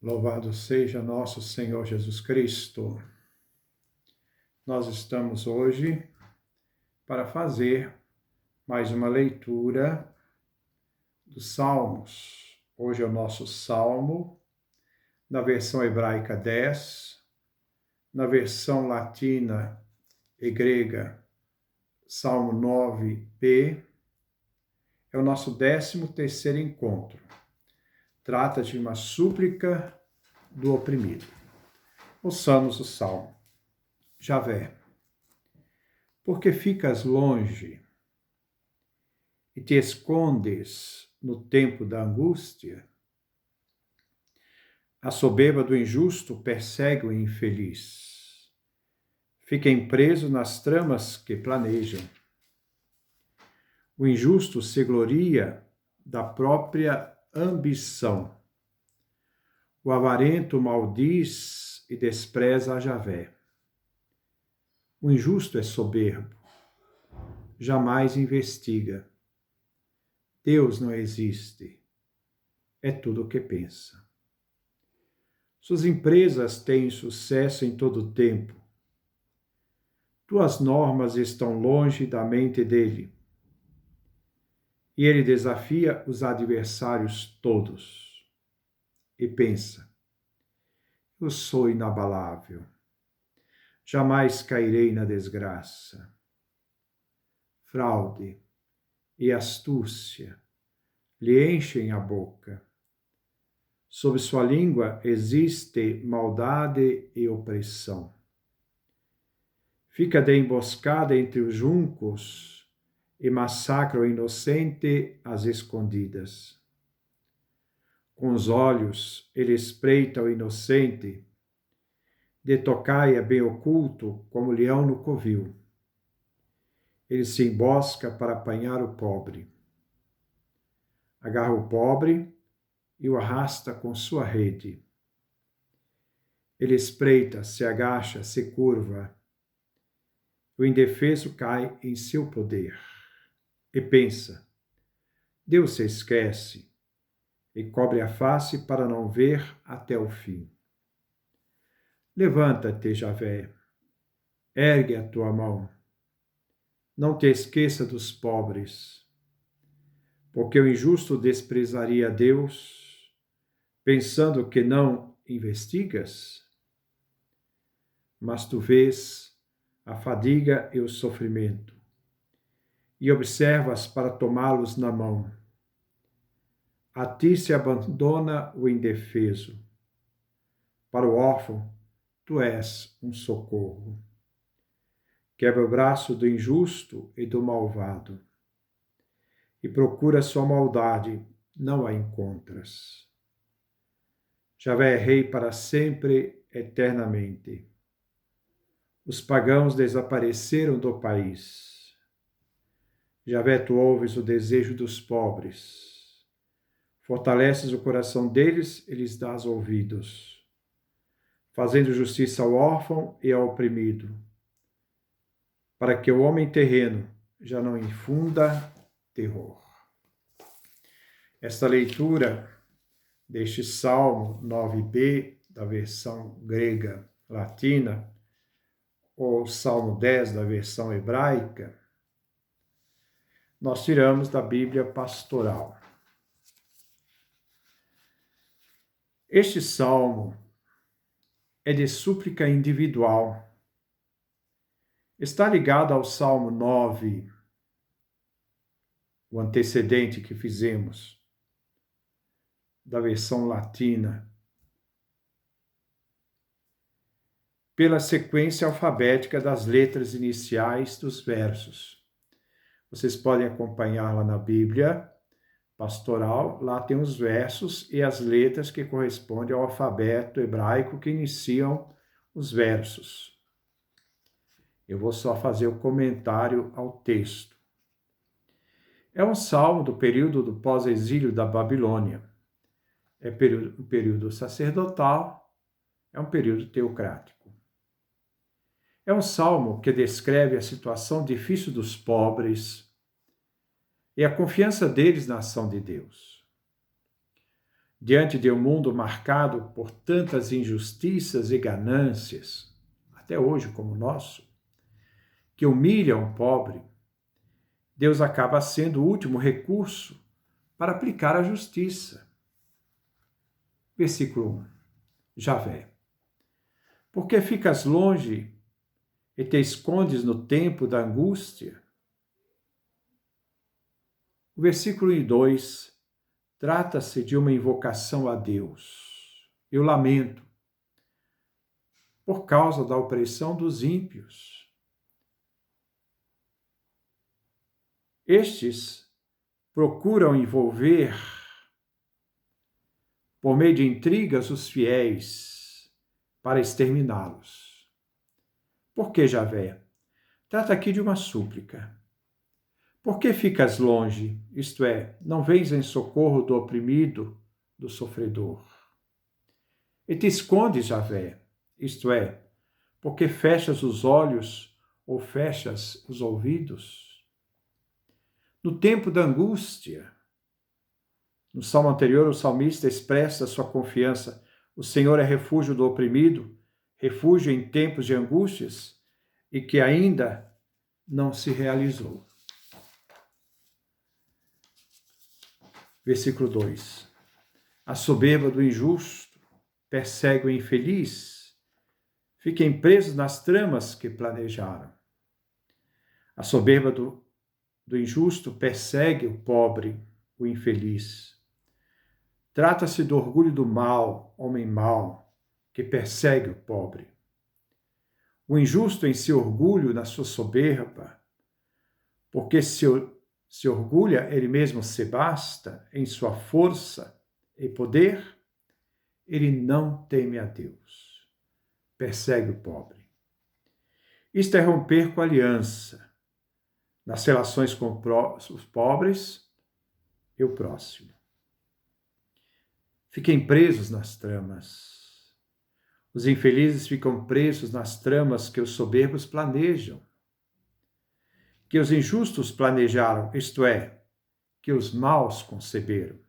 Louvado seja nosso Senhor Jesus Cristo. Nós estamos hoje para fazer mais uma leitura dos Salmos. Hoje é o nosso Salmo, na versão hebraica 10, na versão latina e grega, Salmo 9b. É o nosso 13º encontro. Trata de uma súplica do oprimido. Ouçamos o Salmo. Javé, porque ficas longe e te escondes no tempo da angústia? A soberba do injusto persegue o infeliz. Fiquem presos nas tramas que planejam. O injusto se gloria da própria ambição. O avarento maldiz e despreza a Javé. O injusto é soberbo, jamais investiga. Deus não existe, é tudo o que pensa. Suas empresas têm sucesso em todo o tempo. Tuas normas estão longe da mente dele. E ele desafia os adversários todos. E pensa, eu sou inabalável. Jamais cairei na desgraça. Fraude e astúcia lhe enchem a boca. Sob sua língua existe maldade e opressão. Fica de emboscada entre os juncos e massacra o inocente às escondidas. Com os olhos ele espreita o inocente, de tocaia bem oculto como leão no covil. Ele se embosca para apanhar o pobre. Agarra o pobre e o arrasta com sua rede. Ele espreita, se agacha, se curva. O indefeso cai em seu poder. E pensa, Deus se esquece e cobre a face para não ver até o fim. Levanta-te, Javé, ergue a tua mão. Não te esqueça dos pobres, porque o injusto desprezaria Deus, pensando que não investigas? Mas tu vês a fadiga e o sofrimento, e observas para tomá-los na mão. A ti se abandona o indefeso. Para o órfão, tu és um socorro. Quebra o braço do injusto e do malvado. E procura sua maldade, não a encontras. Javé é rei para sempre, eternamente. Os pagãos desapareceram do país. Javé, tu ouves o desejo dos pobres. Fortaleces o coração deles e lhes dás ouvidos, fazendo justiça ao órfão e ao oprimido, para que o homem terreno já não infunda terror. Esta leitura deste Salmo 9b, da versão grega latina, ou Salmo 10, da versão hebraica, nós tiramos da Bíblia Pastoral. Este salmo é de súplica individual. Está ligado ao Salmo 9, o antecedente que fizemos, da versão latina, pela sequência alfabética das letras iniciais dos versos. Vocês podem acompanhar lá na Bíblia Pastoral, lá tem os versos e as letras que correspondem ao alfabeto hebraico que iniciam os versos. Eu vou só fazer o comentário ao texto. É um salmo do período do pós-exílio da Babilônia. É um período sacerdotal, é um período teocrático. É um salmo que descreve a situação difícil dos pobres e a confiança deles na ação de Deus. diante de um mundo marcado por tantas injustiças e ganâncias, até hoje como o nosso, que humilham o pobre, Deus acaba sendo o último recurso para aplicar a justiça. Versículo 1. Javé. Por que ficas longe e te escondes no tempo da angústia? O versículo 2 trata-se de uma invocação a Deus. Eu lamento por causa da opressão dos ímpios. Estes procuram envolver, por meio de intrigas, os fiéis para exterminá-los. Por que, Javé? Trata aqui de uma súplica. Por que ficas longe, isto é, não vens em socorro do oprimido, do sofredor? E te escondes, Javé, isto é, porque fechas os olhos ou fechas os ouvidos? No tempo da angústia, no salmo anterior, o salmista expressa sua confiança. O Senhor é refúgio do oprimido, refúgio em tempos de angústias, e que ainda não se realizou. Versículo 2. A soberba do injusto persegue o infeliz. Fiquem presos nas tramas que planejaram. A soberba do injusto persegue o pobre, o infeliz. Trata-se do orgulho do mal, homem mau, que persegue o pobre. O injusto em seu orgulho, na sua soberba, porque se orgulha, ele mesmo se basta em sua força e poder, ele não teme a Deus. Persegue o pobre. Isto é romper com a aliança nas relações com os pobres e o próximo. Fiquem presos nas tramas. Os infelizes ficam presos nas tramas que os soberbos planejam, que os injustos planejaram, isto é, que os maus conceberam.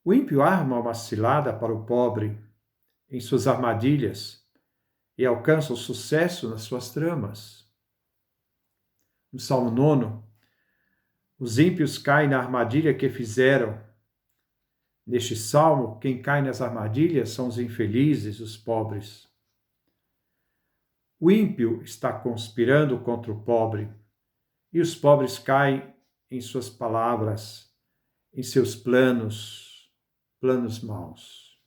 O ímpio arma uma cilada para o pobre em suas armadilhas e alcança o sucesso nas suas tramas. No Salmo 9, os ímpios caem na armadilha que fizeram. Neste salmo, quem cai nas armadilhas são os infelizes, os pobres. O ímpio está conspirando contra o pobre, e os pobres caem em suas palavras, em seus planos maus.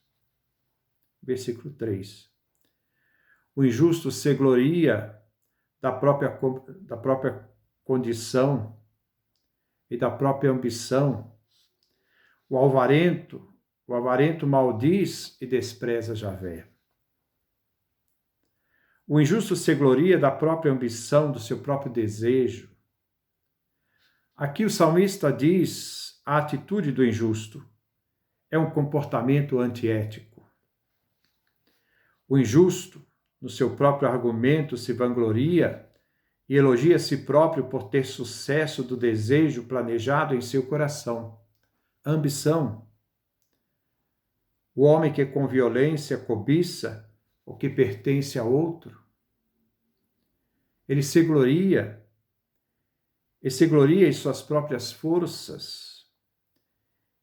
Versículo 3. O injusto se gloria da própria condição e da própria ambição. O avarento maldiz e despreza Javé. O injusto se gloria da própria ambição, do seu próprio desejo. Aqui o salmista diz a atitude do injusto é um comportamento antiético. O injusto, no seu próprio argumento, se vangloria e elogia a si próprio por ter sucesso do desejo planejado em seu coração. Ambição. O homem que com violência cobiça o que pertence a outro. Ele se gloria em suas próprias forças.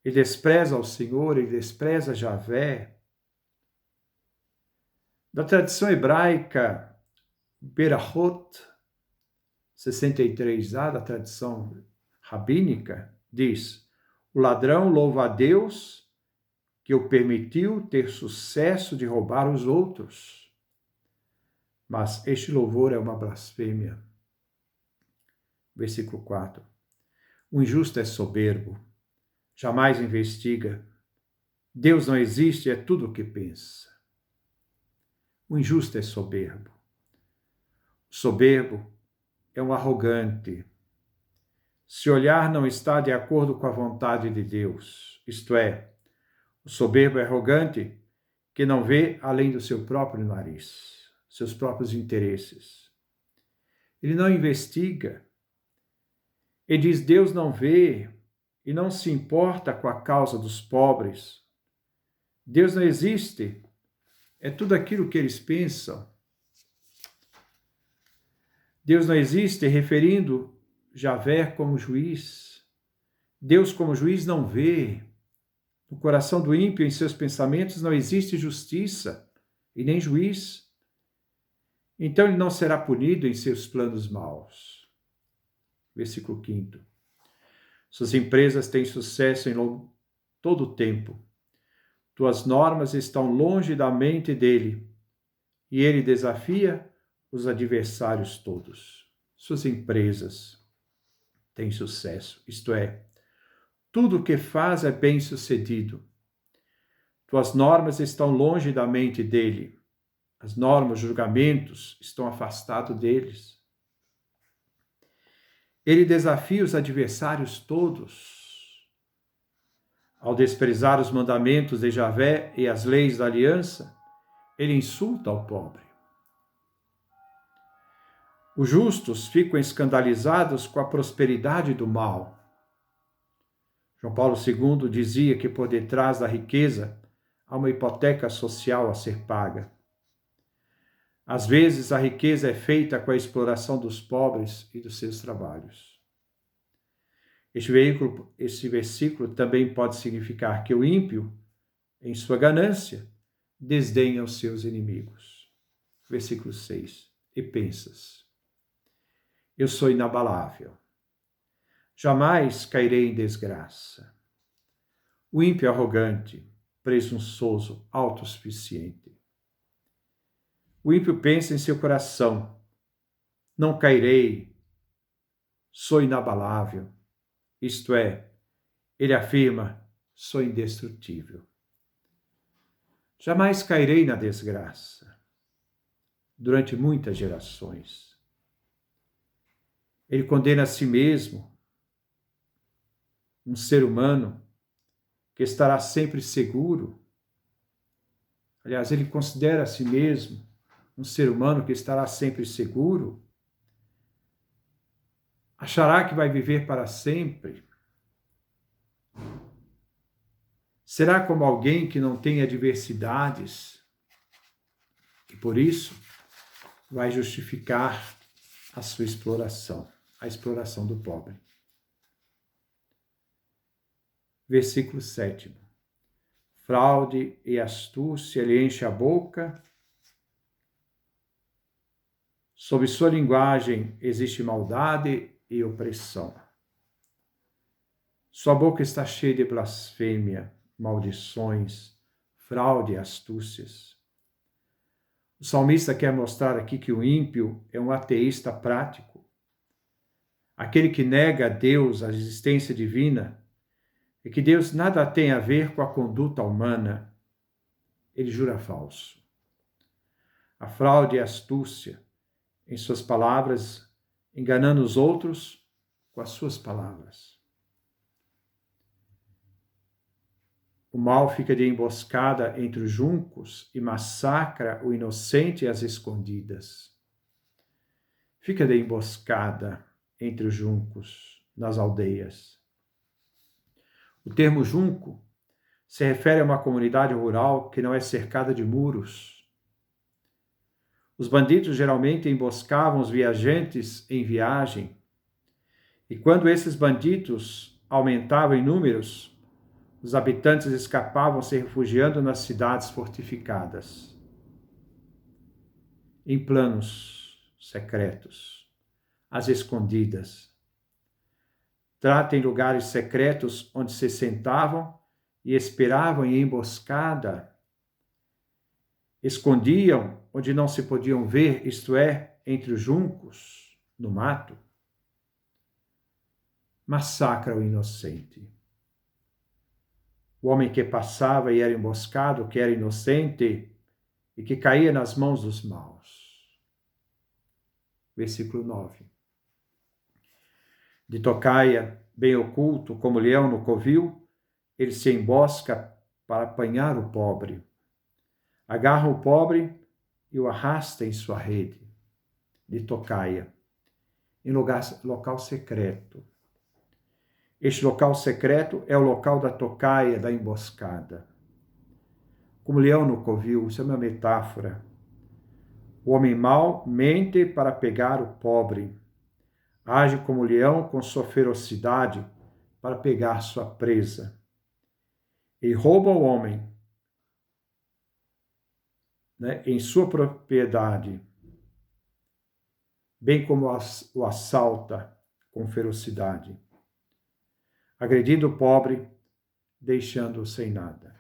Ele despreza o Senhor, ele despreza Javé. Da tradição hebraica, Berahot 63a, da tradição rabínica, diz: o ladrão louva a Deus que o permitiu ter sucesso de roubar os outros. Mas este louvor é uma blasfêmia. Versículo 4. O injusto é soberbo, jamais investiga. Deus não existe, é tudo o que pensa. O injusto é soberbo. O soberbo é um arrogante. Se olhar não está de acordo com a vontade de Deus, isto é, o soberbo é arrogante que não vê além do seu próprio nariz, seus próprios interesses. Ele não investiga. Ele diz: Deus não vê, e não se importa com a causa dos pobres. Deus não existe, é tudo aquilo que eles pensam. Deus não existe, referindo Javé como juiz. Deus como juiz não vê. No coração do ímpio, em seus pensamentos, não existe justiça e nem juiz. Então ele não será punido em seus planos maus. Versículo 5. Suas empresas têm sucesso em todo o tempo. Tuas normas estão longe da mente dele, e ele desafia os adversários todos. Suas empresas têm sucesso, isto é, tudo o que faz é bem-sucedido. Tuas normas estão longe da mente dele. As normas, os julgamentos estão afastados deles. Ele desafia os adversários todos. Ao desprezar os mandamentos de Javé e as leis da aliança, ele insulta o pobre. Os justos ficam escandalizados com a prosperidade do mal. João Paulo II dizia que por detrás da riqueza há uma hipoteca social a ser paga. Às vezes, a riqueza é feita com a exploração dos pobres e dos seus trabalhos. Este versículo também pode significar que o ímpio, em sua ganância, desdenha os seus inimigos. Versículo 6. E pensas: eu sou inabalável. Jamais cairei em desgraça. O ímpio é arrogante, presunçoso, autossuficiente. O ímpio pensa em seu coração: não cairei, sou inabalável. Isto é, ele afirma: sou indestrutível. Jamais cairei na desgraça. Durante muitas gerações. Ele condena a si mesmo, um ser humano que estará sempre seguro. Aliás, ele considera a si mesmo um ser humano que estará sempre seguro. Achará que vai viver para sempre. Será como alguém que não tem adversidades e, por isso, vai justificar a sua exploração, a exploração do pobre. Versículo 7. Fraude e astúcia lhe enche a boca. Sob sua linguagem existe maldade e opressão. Sua boca está cheia de blasfêmia, maldições, fraude e astúcias. O salmista quer mostrar aqui que o ímpio é um ateísta prático. Aquele que nega a Deus, a existência divina, e que Deus nada tem a ver com a conduta humana. Ele jura falso. A fraude e a astúcia, em suas palavras, enganando os outros com as suas palavras. O mal fica de emboscada entre os juncos e massacra o inocente e as escondidas. Fica de emboscada entre os juncos, nas aldeias. O termo junco se refere a uma comunidade rural que não é cercada de muros. Os bandidos geralmente emboscavam os viajantes em viagem, e quando esses bandidos aumentavam em números, os habitantes escapavam se refugiando nas cidades fortificadas. Em planos secretos, às escondidas. Trata em lugares secretos onde se sentavam e esperavam em emboscada. Escondiam onde não se podiam ver, isto é, entre os juncos, no mato. Massacra o inocente. O homem que passava e era emboscado, que era inocente e que caía nas mãos dos maus. Versículo 9. De tocaia, bem oculto, como leão no covil, ele se embosca para apanhar o pobre. Agarra o pobre e o arrasta em sua rede. De tocaia, em local secreto. Este local secreto é o local da tocaia, da emboscada. Como leão no covil, isso é uma metáfora. O homem mau mente para pegar o pobre. Age como leão com sua ferocidade para pegar sua presa. E rouba o homem, né, em sua propriedade, bem como o assalta com ferocidade, agredindo o pobre, deixando-o sem nada.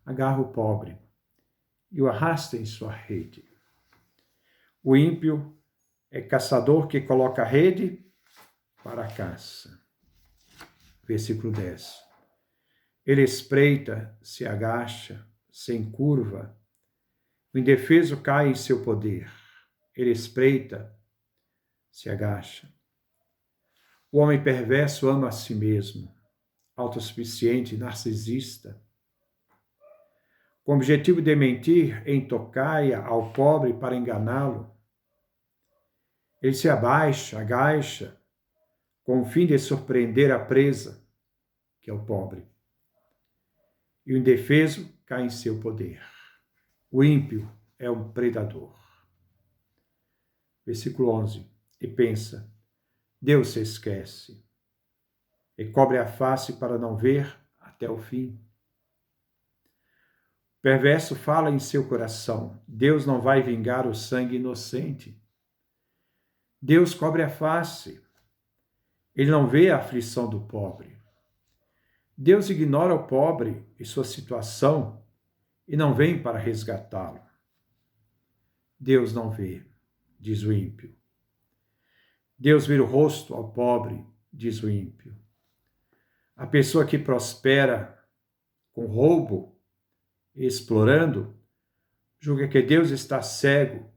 Agarra o pobre e o arrasta em sua rede. O ímpio é caçador que coloca a rede para a caça. Versículo 10. Ele espreita, se agacha, sem curva. O indefeso cai em seu poder. Ele espreita, se agacha. O homem perverso ama a si mesmo, autossuficiente, narcisista, com o objetivo de mentir em tocaia ao pobre para enganá-lo. Ele se abaixa, agacha, com o fim de surpreender a presa, que é o pobre. E o indefeso cai em seu poder. O ímpio é um predador. Versículo 11. E pensa, Deus se esquece, e cobre a face para não ver até o fim. O perverso fala em seu coração, Deus não vai vingar o sangue inocente. Deus cobre a face, ele não vê a aflição do pobre. Deus ignora o pobre e sua situação e não vem para resgatá-lo. Deus não vê, diz o ímpio. Deus vira o rosto ao pobre, diz o ímpio. A pessoa que prospera com roubo e explorando, julga que Deus está cego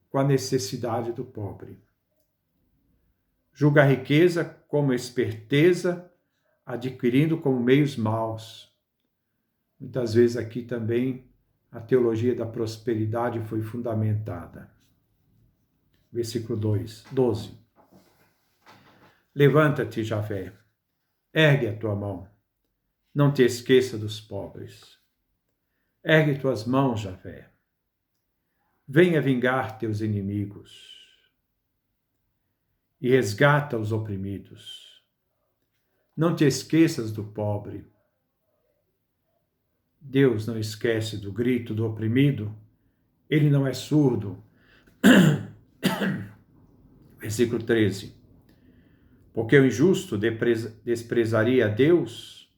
com a necessidade do pobre. Julga a riqueza como esperteza, adquirindo como meios maus. Muitas vezes aqui também a teologia da prosperidade foi fundamentada. Versículo 12. Levanta-te, Javé, ergue a tua mão, não te esqueça dos pobres. Ergue tuas mãos, Javé. Venha vingar teus inimigos e resgata os oprimidos. Não te esqueças do pobre. Deus não esquece do grito do oprimido, ele não é surdo. Versículo 13. Porque o injusto desprezaria a Deus,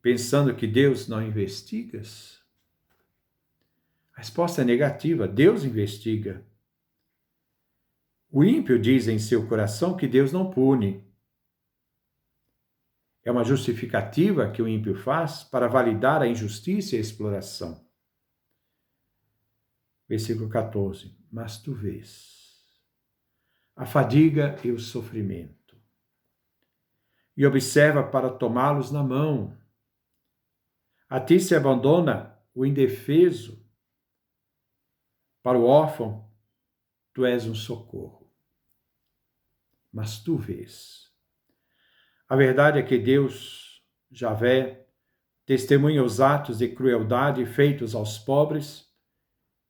pensando que Deus não investiga? A resposta é negativa, Deus investiga. O ímpio diz em seu coração que Deus não pune. É uma justificativa que o ímpio faz para validar a injustiça e a exploração. Versículo 14. Mas tu vês a fadiga e o sofrimento, e observa para tomá-los na mão. A ti se abandona o indefeso, para o órfão tu és um socorro. Mas tu vês. A verdade é que Deus, Javé, testemunha os atos de crueldade feitos aos pobres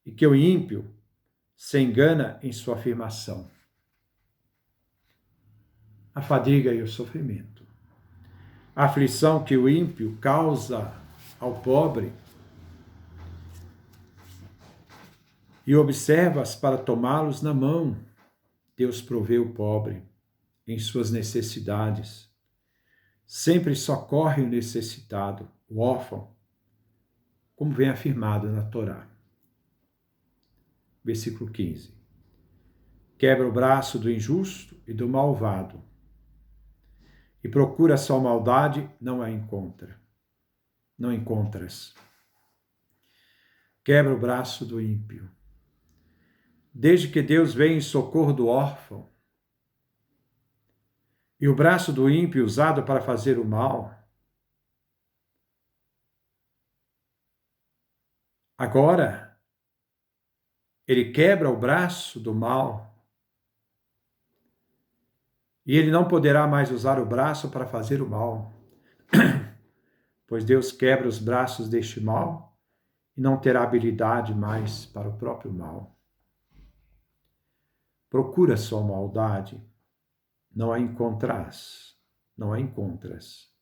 e que o ímpio se engana em sua afirmação. A fadiga e o sofrimento. A aflição que o ímpio causa ao pobre e observas para tomá-los na mão. Deus provê o pobre em suas necessidades. Sempre socorre o necessitado, o órfão, como vem afirmado na Torá. Versículo 15. Quebra o braço do injusto e do malvado, e procura sua maldade, não a encontra. Não encontras. Quebra o braço do ímpio. Desde que Deus vem em socorro do órfão, e o braço do ímpio usado para fazer o mal, agora ele quebra o braço do mal E ele não poderá mais usar o braço para fazer o mal, pois Deus quebra os braços deste mal e não terá habilidade mais para o próprio mal. Procura sua maldade, não a encontrarás, não a encontras.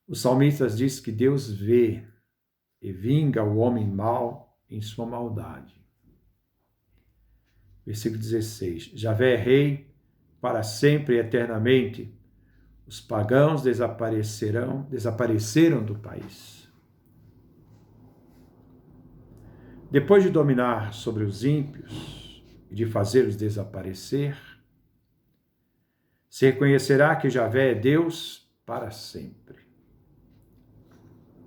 O salmista diz que Deus vê e vinga o homem mau em sua maldade. Versículo 16. Javé é rei para sempre e eternamente. Os pagãos desapareceram do país. Depois de dominar sobre os ímpios e de fazê-los desaparecer, se reconhecerá que Javé é Deus para sempre.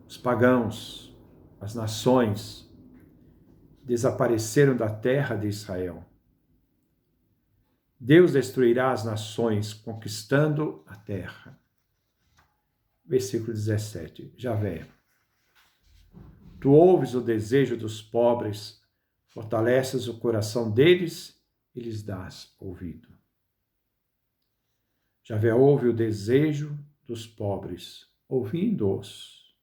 Os pagãos, as nações, desapareceram da terra de Israel. Deus destruirá as nações, conquistando a terra. Versículo 17. Javé. Tu ouves o desejo dos pobres, fortaleces o coração deles e lhes dás ouvido. Javé ouve o desejo dos pobres, ouvindo-os.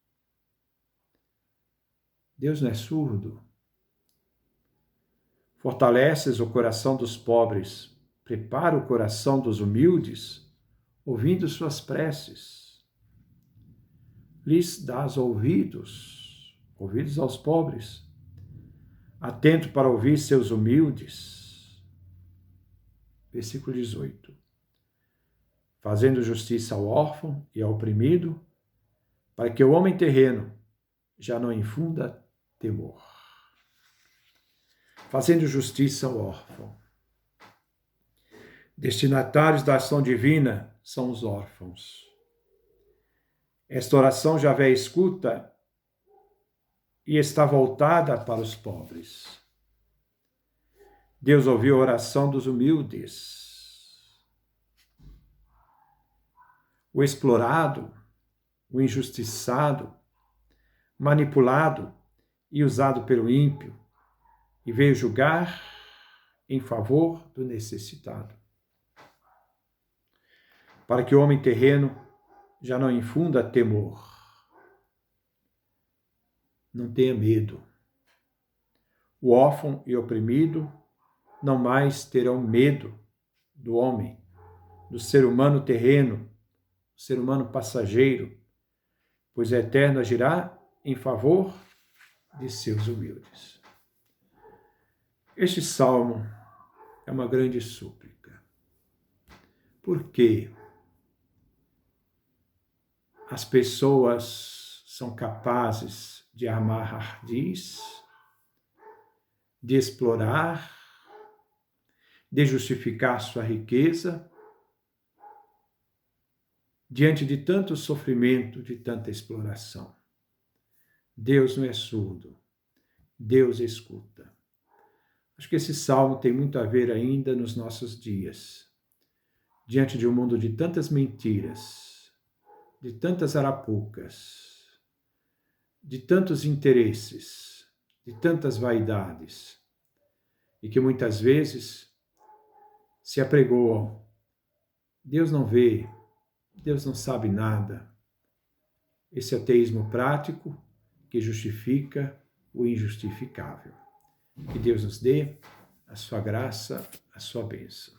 Deus não é surdo. Fortaleces o coração dos pobres, prepara o coração dos humildes, ouvindo suas preces. Lhes dás ouvidos aos pobres, atento para ouvir seus humildes. Versículo 18. Fazendo justiça ao órfão e ao oprimido, para que o homem terreno já não infunda temor. Fazendo justiça ao órfão. Destinatários da ação divina são os órfãos. Esta oração Javé escuta e está voltada para os pobres. Deus ouviu a oração dos humildes. O explorado, o injustiçado, manipulado e usado pelo ímpio, e veio julgar em favor do necessitado. Para que o homem terreno já não infunda temor. Não tenha medo. O órfão e oprimido não mais terão medo do homem, do ser humano terreno, do ser humano passageiro, pois o Eterno agirá em favor de seus humildes. Este salmo é uma grande súplica. Por quê? As pessoas são capazes de amar ardis, de explorar, de justificar sua riqueza, diante de tanto sofrimento, de tanta exploração. Deus não é surdo, Deus escuta. Acho que esse salmo tem muito a ver ainda nos nossos dias, diante de um mundo de tantas mentiras, de tantas arapucas, de tantos interesses, de tantas vaidades, e que muitas vezes se apregoam. Deus não vê, Deus não sabe nada. Esse ateísmo prático que justifica o injustificável. Que Deus nos dê a sua graça, a sua bênção.